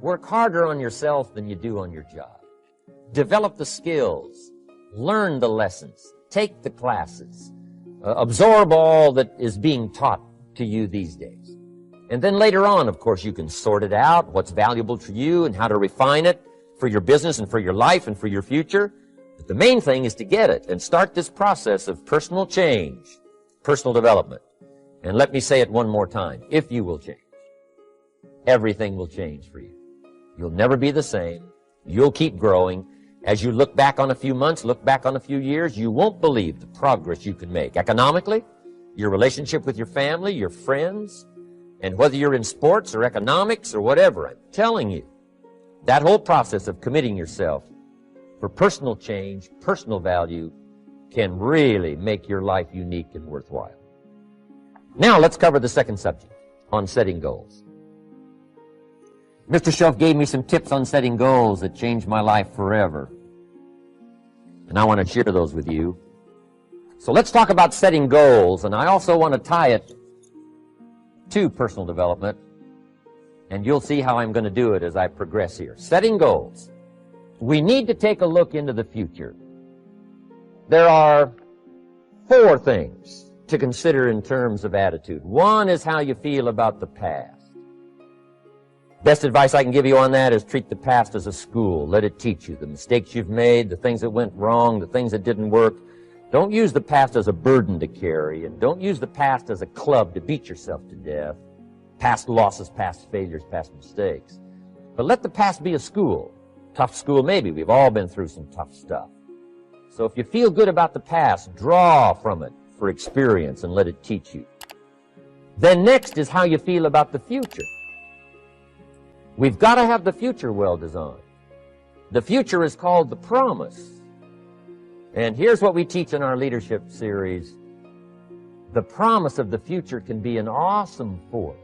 Work harder on yourself than you do on your job. Develop the skills. Learn the lessons. Take the classes. Absorb all that is being taught to you these days. And then later on, of course, you can sort it out, what's valuable to you and how to refine it for your business and for your life and for your future. But the main thing is to get it and start this process of personal change, personal development. And let me say it one more time. If you will change, everything will change for you. You'll never be the same. You'll keep growing. As you look back on a few months, look back on a few years, you won't believe the progress you can make. Economically, your relationship with your family, your friends, and whether you're in sports or economics or whatever, I'm telling you, that whole process of committing yourself for personal change, personal value, can really make your life unique and worthwhile. Now let's cover the second subject, on setting goals. Mr. Shelf gave me some tips on setting goals that changed my life forever. And I want to share those with you. So let's talk about setting goals, and I also want to tie it to personal development. And you'll see how I'm going to do it as I progress here. Setting goals. We need to take a look into the future. There are 4 things to consider in terms of attitude. One is how you feel about the past. Best advice I can give you on that is treat the past as a school. Let it teach you the mistakes you've made, the things that went wrong, the things that didn't work. Don't use the past as a burden to carry, and don't use the past as a club to beat yourself to death. Past losses, past failures, past mistakes. But let the past be a school. Tough school maybe. We've all been through some tough stuff. So if you feel good about the past, draw from it for experience and let it teach you. Then next is how you feel about the future. We've got to have the future well designed. The future is called the promise. And here's what we teach in our leadership series. The promise of the future can be an awesome force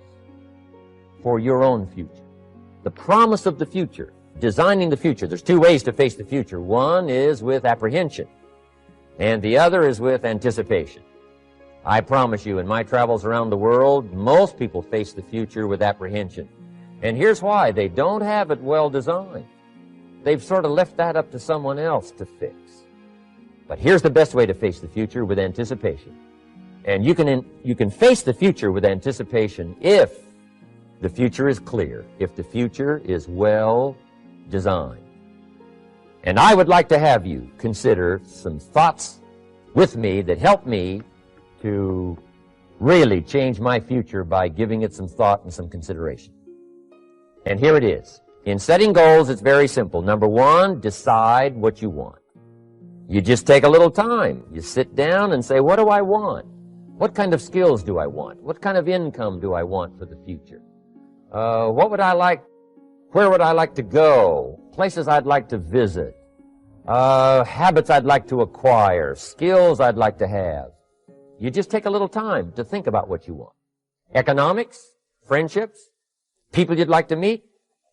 for your own future. The promise of the future, designing the future. There's 2 ways to face the future. One is with apprehension, and the other is with anticipation. I promise you, in my travels around the world, most people face the future with apprehension. And here's why. They don't have it well designed. They've sort of left that up to someone else to fix. But here's the best way to face the future, with anticipation. And you can face the future with anticipation if the future is clear, if the future is well designed. And I would like to have you consider some thoughts with me that help me to really change my future by giving it some thought and some consideration. And here it is. In setting goals, it's very simple. Number 1, decide what you want. You just take a little time. You sit down and say, what do I want? What kind of skills do I want? What kind of income do I want for the future? What would I like? Where would I like to go? Places I'd like to visit. Habits I'd like to acquire. Skills I'd like to have. You just take a little time to think about what you want. Economics, friendships, people you'd like to meet,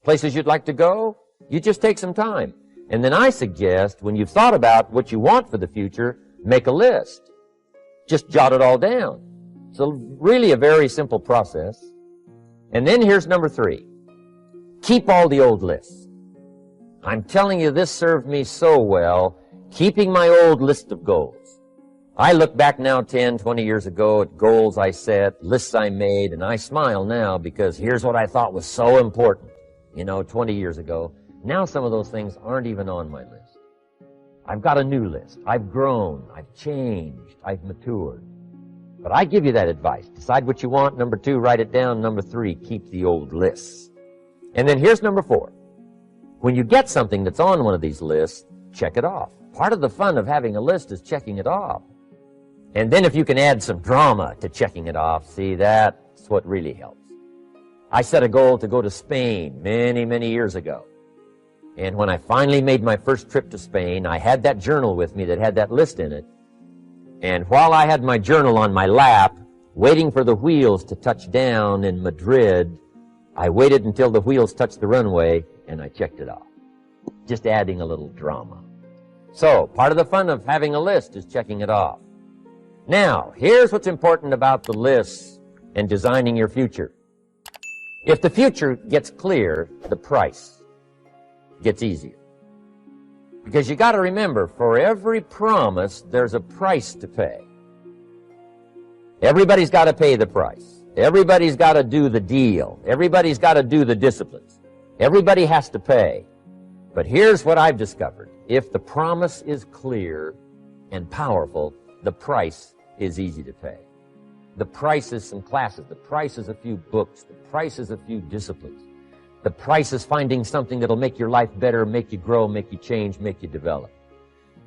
places you'd like to go. You just take some time. And then I suggest, when you've thought about what you want for the future, make a list. Just jot it all down. So really a very simple process. And then here's number 3. Keep all the old lists. I'm telling you, this served me so well, keeping my old list of goals. I look back now 10, 20 years ago at goals I set, lists I made, and I smile now because here's what I thought was so important, 20 years ago. Now some of those things aren't even on my list. I've got a new list. I've grown. I've changed. I've matured. But I give you that advice. Decide what you want. Number 2, write it down. Number 3, keep the old lists. And then here's number 4. When you get something that's on one of these lists, check it off. Part of the fun of having a list is checking it off. And then if you can add some drama to checking it off, see, that's what really helps. I set a goal to go to Spain many, many years ago. And when I finally made my first trip to Spain, I had that journal with me that had that list in it. And while I had my journal on my lap, waiting for the wheels to touch down in Madrid, I waited until the wheels touched the runway, and I checked it off. Just adding a little drama. So, part of the fun of having a list is checking it off. Now, here's what's important about the lists and designing your future. If the future gets clear, the price gets easier. Because you got to remember, for every promise, there's a price to pay. Everybody's got to pay the price. Everybody's got to do the deal. Everybody's got to do the disciplines. Everybody has to pay. But here's what I've discovered. If the promise is clear and powerful, the price is easy to pay. The price is some classes. The price is a few books. The price is a few disciplines. The price is finding something that'll make your life better, make you grow, make you change, make you develop.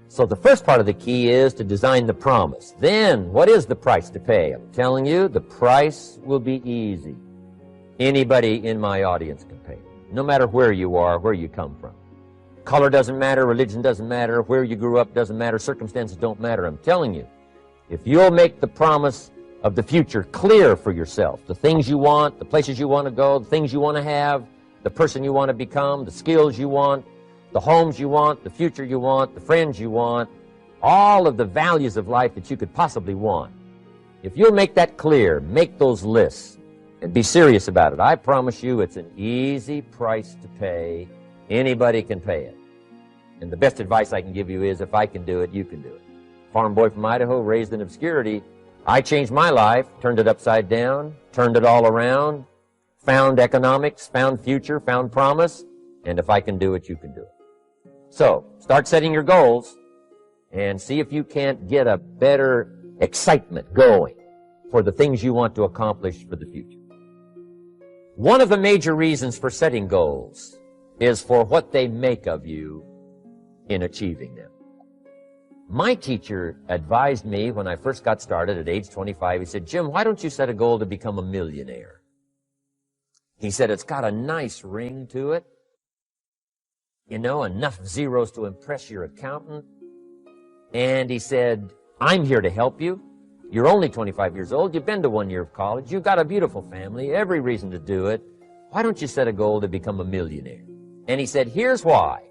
So the first part of the key is to design the promise. Then, what is the price to pay? I'm telling you, the price will be easy. Anybody in my audience can pay it, no matter where you are, where you come from. Color doesn't matter, religion doesn't matter, where you grew up doesn't matter, circumstances don't matter. I'm telling you, if you'll make the promise of the future clear for yourself, the things you want, the places you want to go, the things you want to have, the person you want to become, the skills you want, the homes you want, the future you want, the friends you want, all of the values of life that you could possibly want. If you'll make that clear, make those lists, and be serious about it, I promise you it's an easy price to pay. Anybody can pay it. And the best advice I can give you is, if I can do it, you can do it. Farm boy from Idaho, raised in obscurity, I changed my life, turned it upside down, turned it all around, found economics, found future, found promise, and if I can do it, you can do it. So, start setting your goals and see if you can't get a better excitement going for the things you want to accomplish for the future. One of the major reasons for setting goals is for what they make of you in achieving them. My teacher advised me when I first got started at age 25, he said, "Jim, why don't you set a goal to become a millionaire?" He said, "It's got a nice ring to it. You know, enough zeros to impress your accountant." And he said, "I'm here to help you. You're only 25 years old. You've been to 1 year of college. You've got a beautiful family, every reason to do it. Why don't you set a goal to become a millionaire?" And he said, "Here's why."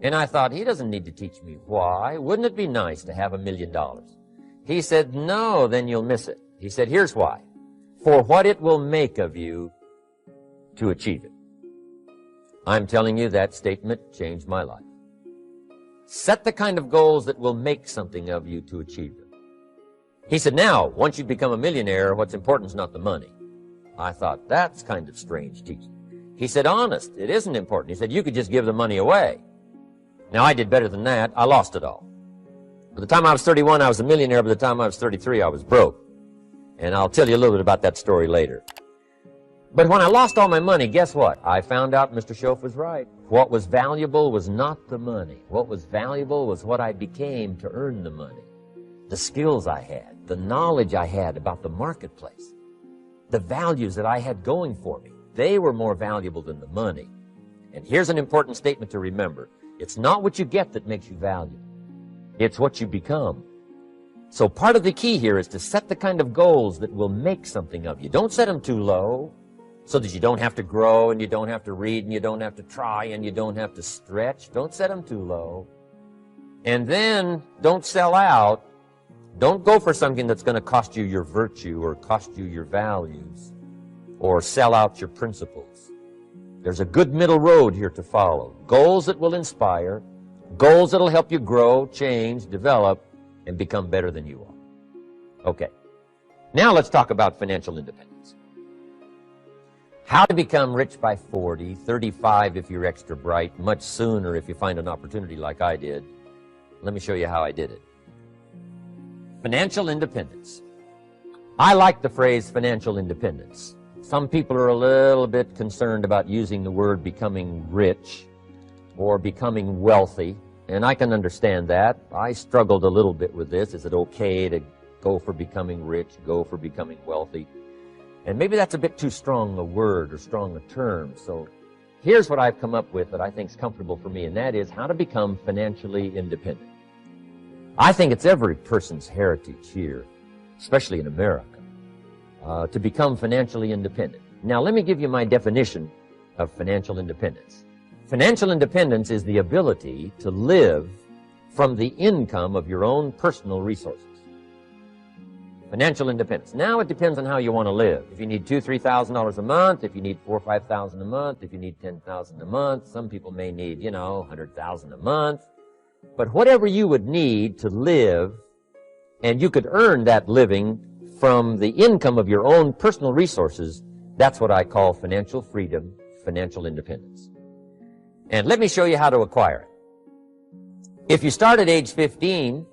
And I thought, he doesn't need to teach me why. Wouldn't it be nice to have $1 million? He said, "No, then you'll miss it." He said, "Here's why. For what it will make of you to achieve it." I'm telling you, that statement changed my life. Set the kind of goals that will make something of you to achieve them. He said, "Now, once you become a millionaire, what's important is not the money." I thought, that's kind of strange teaching. He said, "Honest, it isn't important." He said, "You could just give the money away." Now, I did better than that. I lost it all. By the time I was 31, I was a millionaire. By the time I was 33, I was broke. And I'll tell you a little bit about that story later. But when I lost all my money, guess what? I found out Mr. Schoaf was right. What was valuable was not the money. What was valuable was what I became to earn the money. The skills I had, the knowledge I had about the marketplace, the values that I had going for me. They were more valuable than the money. And here's an important statement to remember. It's not what you get that makes you valuable. It's what you become. So part of the key here is to set the kind of goals that will make something of you. Don't set them too low so that you don't have to grow and you don't have to read and you don't have to try and you don't have to stretch. Don't set them too low. And then don't sell out. Don't go for something that's going to cost you your virtue or cost you your values or sell out your principles. There's a good middle road here to follow. Goals that will inspire, goals that will help you grow, change, develop, and become better than you are. Okay. Now let's talk about financial independence. How to become rich by 40, 35 if you're extra bright, much sooner if you find an opportunity like I did. Let me show you how I did it. Financial independence. I like the phrase financial independence. Some people are a little bit concerned about using the word becoming rich or becoming wealthy, and I can understand that. I struggled a little bit with this. Is it okay to go for becoming rich, go for becoming wealthy? And maybe that's a bit too strong a word or strong a term. So here's what I've come up with that I think is comfortable for me, and that is how to become financially independent. I think it's every person's heritage here, especially in America, to become financially independent. Now, let me give you my definition of financial independence. Financial independence is the ability to live from the income of your own personal resources. Financial independence. Now it depends on how you want to live. If you need $2,000, $3,000 a month, if you need $4,000 or $5,000 a month, if you need $10,000 a month, some people may need, $100,000 a month. But whatever you would need to live, and you could earn that living from the income of your own personal resources, that's what I call financial freedom, financial independence. And let me show you how to acquire it. If you start at age 15,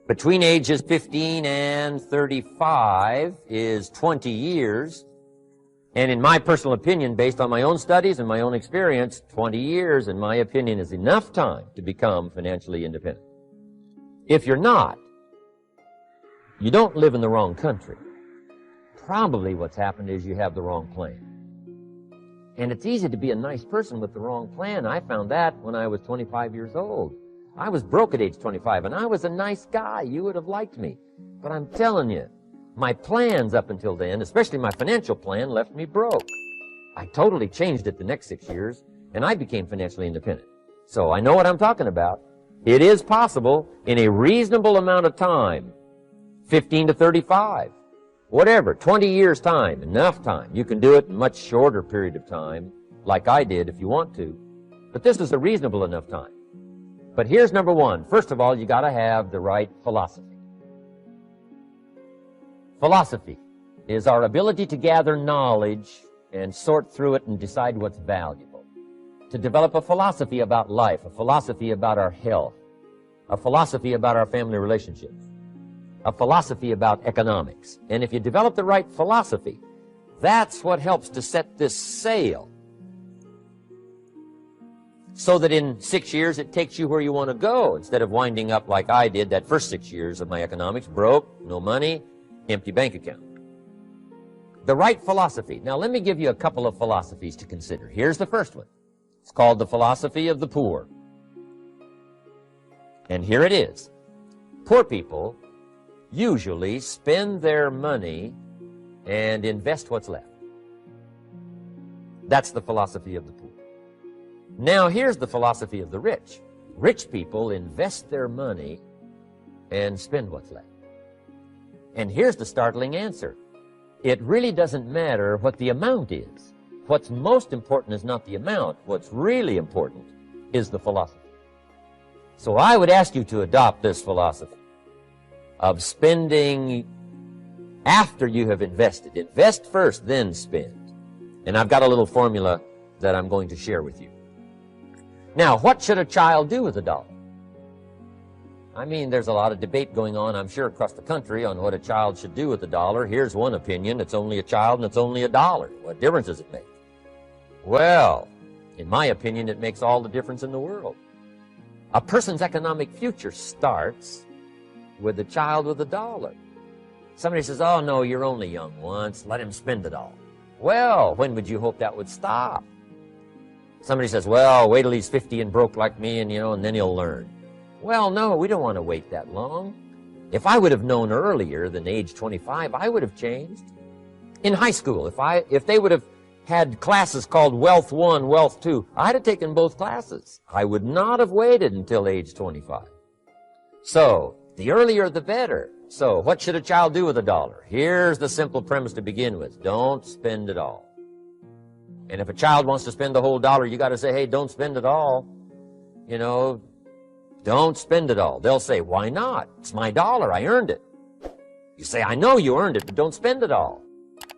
between ages 15 and 35 is 20 years. And in my personal opinion, based on my own studies and my own experience, 20 years, in my opinion, is enough time to become financially independent. If you're not, you don't live in the wrong country. Probably what's happened is you have the wrong plan. And it's easy to be a nice person with the wrong plan. I found that when I was 25 years old. I was broke at age 25, and I was a nice guy. You would have liked me. But I'm telling you, my plans up until then, especially my financial plan, left me broke. I totally changed it the next 6 years, and I became financially independent. So I know what I'm talking about. It is possible in a reasonable amount of time, 15 to 35, whatever, 20 years time, enough time. You can do it in a much shorter period of time, like I did if you want to. But this is a reasonable enough time. But here's number one. First of all, you got to have the right philosophy. Philosophy is our ability to gather knowledge and sort through it and decide what's valuable. To develop a philosophy about life, a philosophy about our health, a philosophy about our family relationships, a philosophy about economics. And if you develop the right philosophy, that's what helps to set this sail, so that in 6 years it takes you where you want to go, instead of winding up like I did that first 6 years of my economics, broke, no money, empty bank account. The right philosophy. Now let me give you a couple of philosophies to consider. Here's the first one. It's called the philosophy of the poor. And here it is. Poor people usually spend their money and invest what's left. That's the philosophy of the poor. Now here's the philosophy of the rich. Rich people invest their money and spend what's left. And here's the startling answer. It really doesn't matter what the amount is. What's most important is not the amount. What's really important is the philosophy. So I would ask you to adopt this philosophy of spending after you have invested. Invest first, then spend. And I've got a little formula that I'm going to share with you. Now, what should a child do with a dollar? I mean, there's a lot of debate going on, I'm sure, across the country on what a child should do with a dollar. Here's one opinion. It's only a child and it's only $1. What difference does it make? Well, in my opinion, it makes all the difference in the world. A person's economic future starts with a child with $1. Somebody says, oh, no, you're only young once. Let him spend it all. Well, when would you hope that would stop? Somebody says, well, wait till he's 50 and broke like me, and then he'll learn. Well, no, we don't want to wait that long. If I would have known earlier than age 25, I would have changed. In high school, if they would have had classes called Wealth 1, Wealth 2, I'd have taken both classes. I would not have waited until age 25. So, the earlier the better. So, what should a child do with a dollar? Here's the simple premise to begin with. Don't spend it all. And if a child wants to spend the whole dollar, you got to say, hey, don't spend it all. Don't spend it all. They'll say, why not? It's my dollar. I earned it. You say, I know you earned it, but don't spend it all.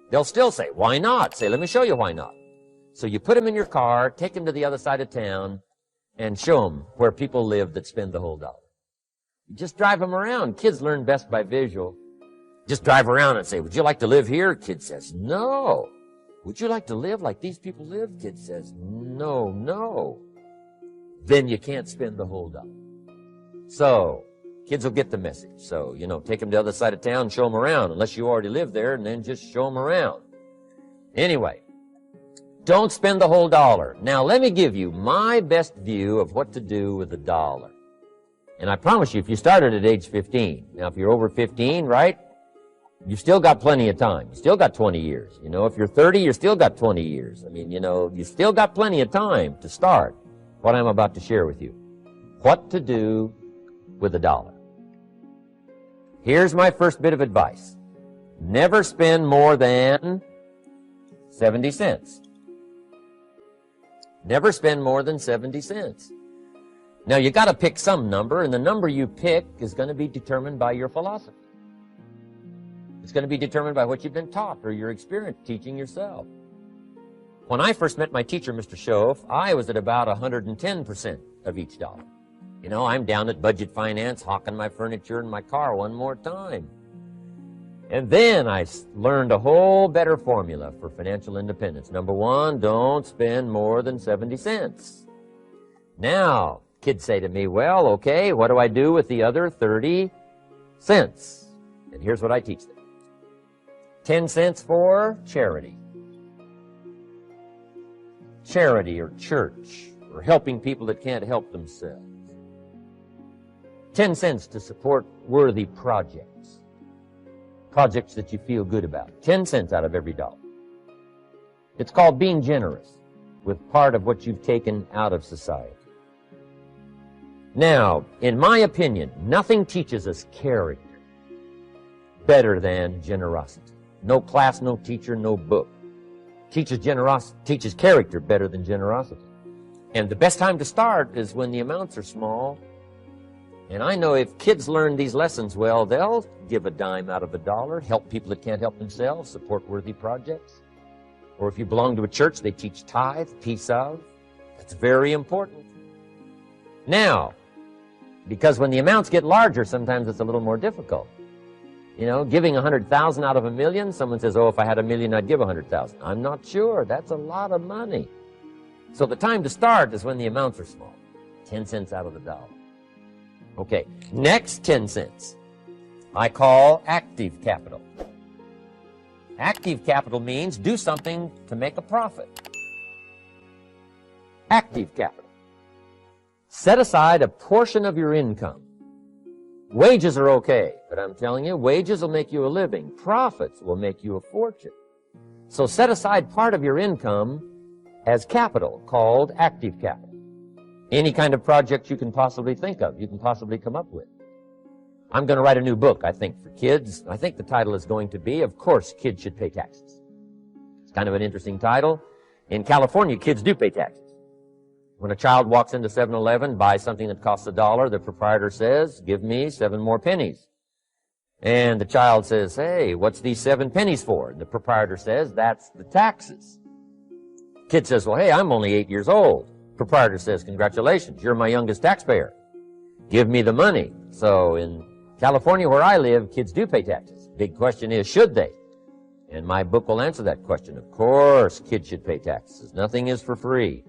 They'll still say, why not? Say, let me show you why not. So you put them in your car, take them to the other side of town, and show them where people live that spend the whole dollar. You just drive them around. Kids learn best by visual. Just drive around and say, would you like to live here? Kid says, no. Would you like to live like these people live? Kid says, no, no. Then you can't spend the whole dollar. So, kids will get the message. So, take them to the other side of town and show them around, unless you already live there, and then just show them around. Anyway, don't spend the whole dollar. Now, let me give you my best view of what to do with the dollar. And I promise you, if you started at age 15, now if you're over 15, right, you've still got plenty of time. You still got 20 years. If you're 30, you still got 20 years. I mean, you still got plenty of time to start what I'm about to share with you. What to do with a dollar. Here's my first bit of advice. Never spend more than 70 cents. Never spend more than 70 cents. Now, you got to pick some number, and the number you pick is going to be determined by your philosophy. It's going to be determined by what you've been taught or your experience teaching yourself. When I first met my teacher, Mr. Schoaf, I was at about 110% of each dollar. You know, I'm down at budget finance, hawking my furniture and my car one more time. And then I learned a whole better formula for financial independence. Number one, don't spend more than 70 cents. Now, kids say to me, well, okay, what do I do with the other 30 cents? And here's what I teach them. 10 cents for charity. Charity or church or helping people that can't help themselves. 10 cents to support worthy projects. Projects that you feel good about. 10 cents out of every dollar. It's called being generous with part of what you've taken out of society. Now, in my opinion, nothing teaches us character better than generosity. No class, no teacher, no book teaches character better than generosity. And the best time to start is when the amounts are small. And I know if kids learn these lessons well, they'll give a dime out of a dollar, help people that can't help themselves, support worthy projects. Or if you belong to a church, they teach tithe, piece of. That's very important. Now, because when the amounts get larger, sometimes it's a little more difficult. You know, giving 100,000 out of $1 million, someone says, oh, if I had $1 million, I'd give 100,000. I'm not sure. That's a lot of money. So the time to start is when the amounts are small. 10 cents out of the dollar. Okay, next 10 cents I call active capital. Active capital means do something to make a profit. Active capital. Set aside a portion of your income. Wages are okay, but I'm telling you, wages will make you a living. Profits will make you a fortune. So set aside part of your income as capital, called active capital. Any kind of project you can possibly think of, you can possibly come up with. I'm going to write a new book, I think, for kids. I think the title is going to be, Of Course, Kids Should Pay Taxes. It's kind of an interesting title. In California, kids do pay taxes. When a child walks into 7-Eleven, buys something that costs $1, the proprietor says, give me 7 more pennies. And the child says, hey, what's these 7 pennies for? And the proprietor says, that's the taxes. Kid says, well, hey, I'm only 8 years old. Proprietor says, congratulations, you're my youngest taxpayer. Give me the money. So in California, where I live, kids do pay taxes. Big question is, should they? And my book will answer that question. Of course, kids should pay taxes. Nothing is for free.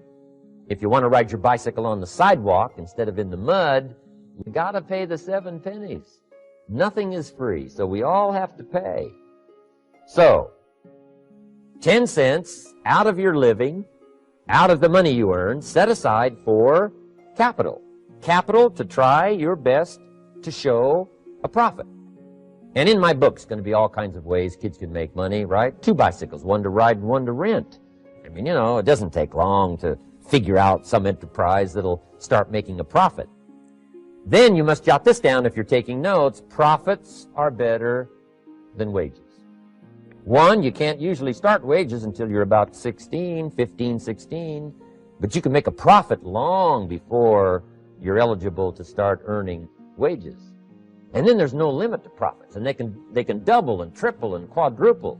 If you want to ride your bicycle on the sidewalk instead of in the mud, you got to pay the 7 pennies. Nothing is free, so we all have to pay. So, 10 cents out of your living, out of the money you earn, set aside for capital. Capital to try your best to show a profit. And in my book, it's going to be all kinds of ways kids can make money, right? 2 bicycles, one to ride and one to rent. I mean, you know, it doesn't take long to figure out some enterprise that'll start making a profit. Then you must jot this down if you're taking notes. Profits are better than wages. One, you can't usually start wages until you're about 16, 15, 16, but you can make a profit long before you're eligible to start earning wages. And then there's no limit to profits, and they can double and triple and quadruple.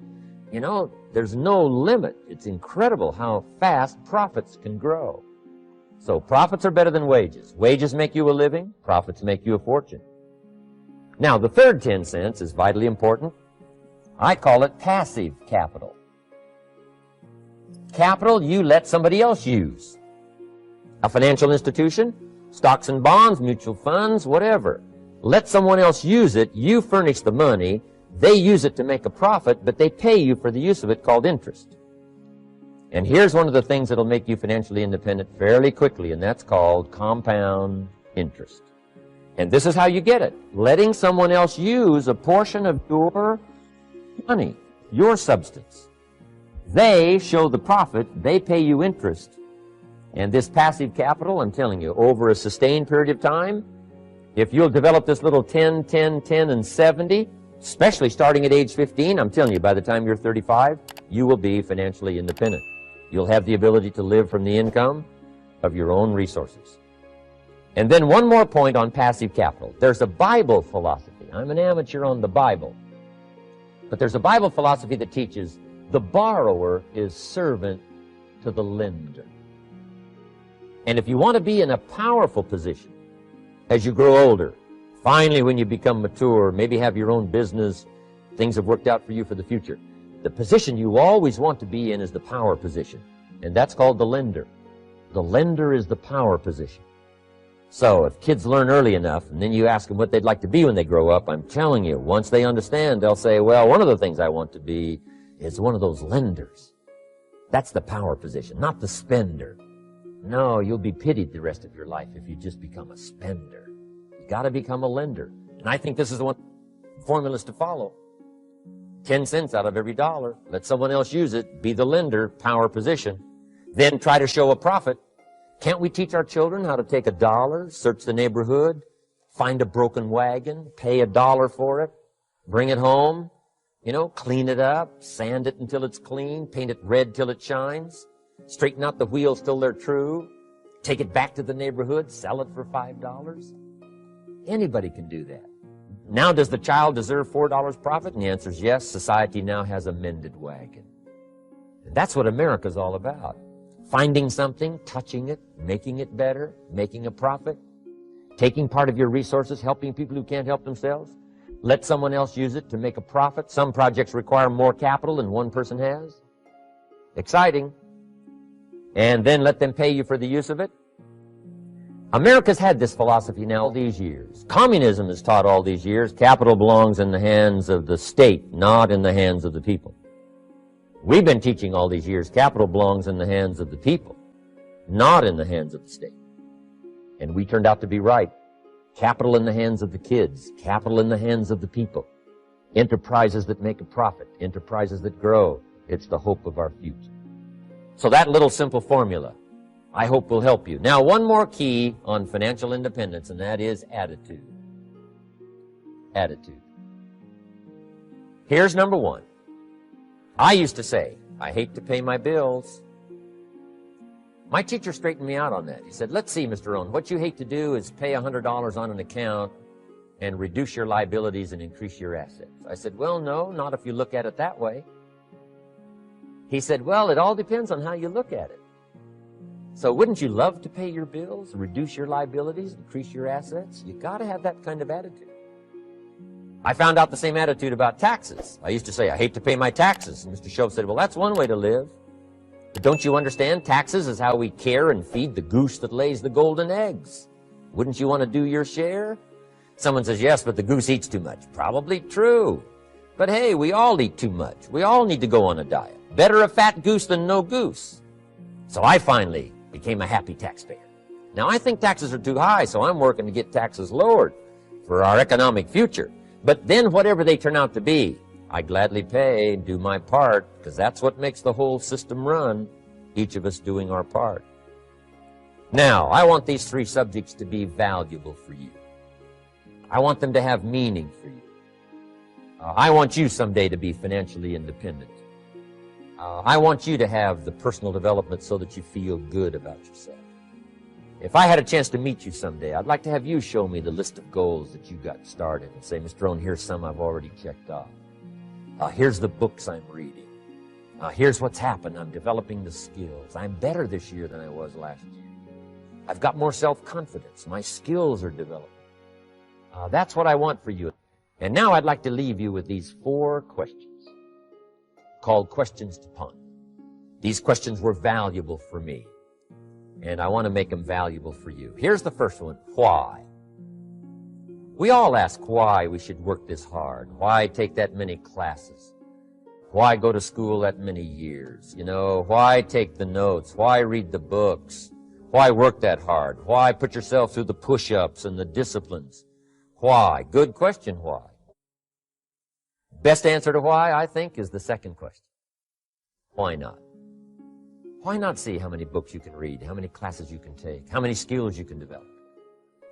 You know, there's no limit. It's incredible how fast profits can grow. So profits are better than wages. Wages make you a living. Profits make you a fortune. Now, the third 10 cents is vitally important. I call it passive capital. Capital you let somebody else use. A financial institution, stocks and bonds, mutual funds, whatever. Let someone else use it. You furnish the money. They use it to make a profit, but they pay you for the use of it, called interest. And here's one of the things that'll make you financially independent fairly quickly, and that's called compound interest. And this is how you get it. Letting someone else use a portion of your money, your substance. They show the profit, they pay you interest. And this passive capital, I'm telling you, over a sustained period of time, If you'll develop this little 10, 10, 10, and 70, especially starting at age 15, I'm telling you, by the time you're 35, you will be financially independent. You'll have the ability to live from the income of your own resources. And then one more point on passive capital. There's a Bible philosophy. I'm an amateur on the Bible. But there's a Bible philosophy that teaches the borrower is servant to the lender. And if you want to be in a powerful position as you grow older, finally when you become mature, maybe have your own business, things have worked out for you for the future, the position you always want to be in is the power position. And that's called the lender. The lender is the power position. So if kids learn early enough, and then you ask them what they'd like to be when they grow up, I'm telling you, once they understand, they'll say, well, one of the things I want to be is one of those lenders. That's the power position, not the spender. No, you'll be pitied the rest of your life if you just become a spender. You got to become a lender. And I think this is the one formulas to follow. 10 cents out of every dollar. Let someone else use it. Be the lender, power position. Then try to show a profit. Can't we teach our children how to take $1, search the neighborhood, find a broken wagon, pay $1 for it, bring it home, clean it up, sand it until it's clean, paint it red till it shines, straighten out the wheels till they're true, take it back to the neighborhood, sell it for $5? Anybody can do that. Now, does the child deserve $4 profit? And the answer is yes. Society now has a mended wagon. And that's what America's all about. Finding something, touching it, making it better, making a profit, taking part of your resources, helping people who can't help themselves. Let someone else use it to make a profit. Some projects require more capital than one person has. Exciting. And then let them pay you for the use of it. America's had this philosophy now all these years. Communism is taught all these years. Capital belongs in the hands of the state, not in the hands of the people. We've been teaching all these years capital belongs in the hands of the people, not in the hands of the state. And we turned out to be right. Capital in the hands of the kids, capital in the hands of the people. Enterprises that make a profit, enterprises that grow. It's the hope of our future. So that little simple formula, I hope will help you. Now, one more key on financial independence, and that is attitude. Attitude. Here's number one. I used to say, I hate to pay my bills. My teacher straightened me out on that. He said, let's see, Mr. Rohn, what you hate to do is pay $100 on an account and reduce your liabilities and increase your assets. I said, well, no, not if you look at it that way. He said, well, it all depends on how you look at it. So wouldn't you love to pay your bills, reduce your liabilities, increase your assets? You got to have that kind of attitude. I found out the same attitude about taxes. I used to say, I hate to pay my taxes. And Mr. Shove said, well, that's one way to live. But don't you understand? Taxes is how we care and feed the goose that lays the golden eggs. Wouldn't you want to do your share? Someone says, yes, but the goose eats too much. Probably true. But hey, we all eat too much. We all need to go on a diet. Better a fat goose than no goose. So I finally became a happy taxpayer. Now, I think taxes are too high, so I'm working to get taxes lowered for our economic future. But then whatever they turn out to be, I gladly pay and do my part, because that's what makes the whole system run, each of us doing our part. Now, I want these three subjects to be valuable for you. I want them to have meaning for you. I want you someday to be financially independent. I want you to have the personal development so that you feel good about yourself. If I had a chance to meet you someday, I'd like to have you show me the list of goals that you got started and say, Mr. Rohn, here's some I've already checked off. Here's the books I'm reading. Here's what's happened. I'm developing the skills. I'm better this year than I was last year. I've got more self-confidence. My skills are developing. That's what I want for you. And now I'd like to leave you with these 4 questions called questions to ponder. These questions were valuable for me, and I want to make them valuable for you. Here's the first one. Why? We all ask why we should work this hard. Why take that many classes? Why go to school that many years? Why take the notes? Why read the books? Why work that hard? Why put yourself through the push-ups and the disciplines? Why? Good question, why? Best answer to why, I think, is the second question. Why not? Why not see how many books you can read, how many classes you can take, how many skills you can develop?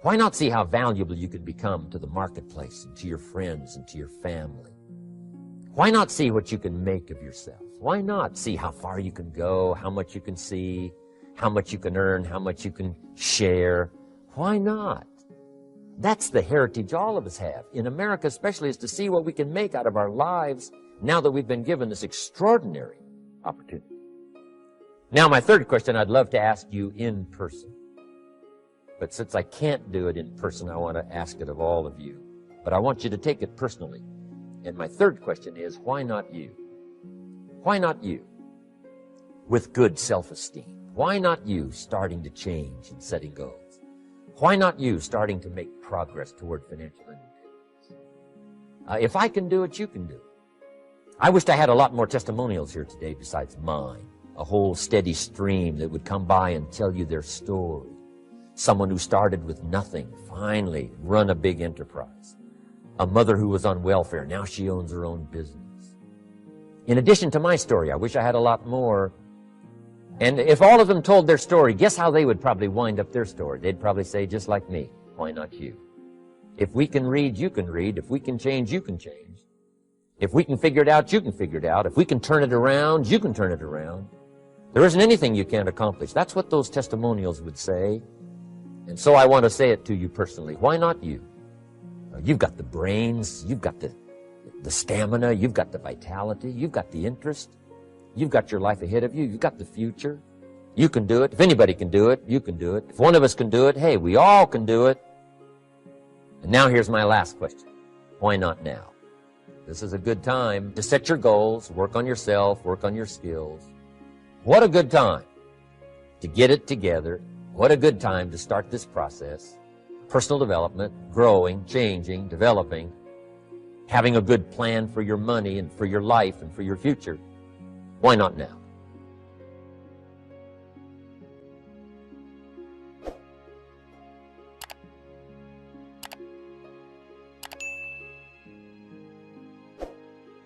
Why not see how valuable you can become to the marketplace and to your friends and to your family? Why not see what you can make of yourself? Why not see how far you can go, how much you can see, how much you can earn, how much you can share? Why not? That's the heritage all of us have, in America especially, is to see what we can make out of our lives now that we've been given this extraordinary opportunity. Now, my third question I'd love to ask you in person. But since I can't do it in person, I want to ask it of all of you. But I want you to take it personally. And my third question is, why not you? Why not you? With good self-esteem. Why not you starting to change and setting goals? Why not you starting to make progress toward financial independence? If I can do it, you can do it. I wished I had a lot more testimonials here today besides mine. A whole steady stream that would come by and tell you their story. Someone who started with nothing, finally run a big enterprise. A mother who was on welfare, now she owns her own business. In addition to my story, I wish I had a lot more. And if all of them told their story, guess how they would probably wind up their story? They'd probably say, just like me, why not you? If we can read, you can read. If we can change, you can change. If we can figure it out, you can figure it out. If we can turn it around, you can turn it around. There isn't anything you can't accomplish. That's what those testimonials would say. And so I want to say it to you personally. Why not you? You've got the brains, you've got the stamina, you've got the vitality, you've got the interest, you've got your life ahead of you, you've got the future. You can do it. If anybody can do it, you can do it. If one of us can do it, hey, we all can do it. And now here's my last question. Why not now? This is a good time to set your goals, work on yourself, work on your skills. What a good time to get it together. What a good time to start this process. Personal development, growing, changing, developing, having a good plan for your money and for your life and for your future. Why not now?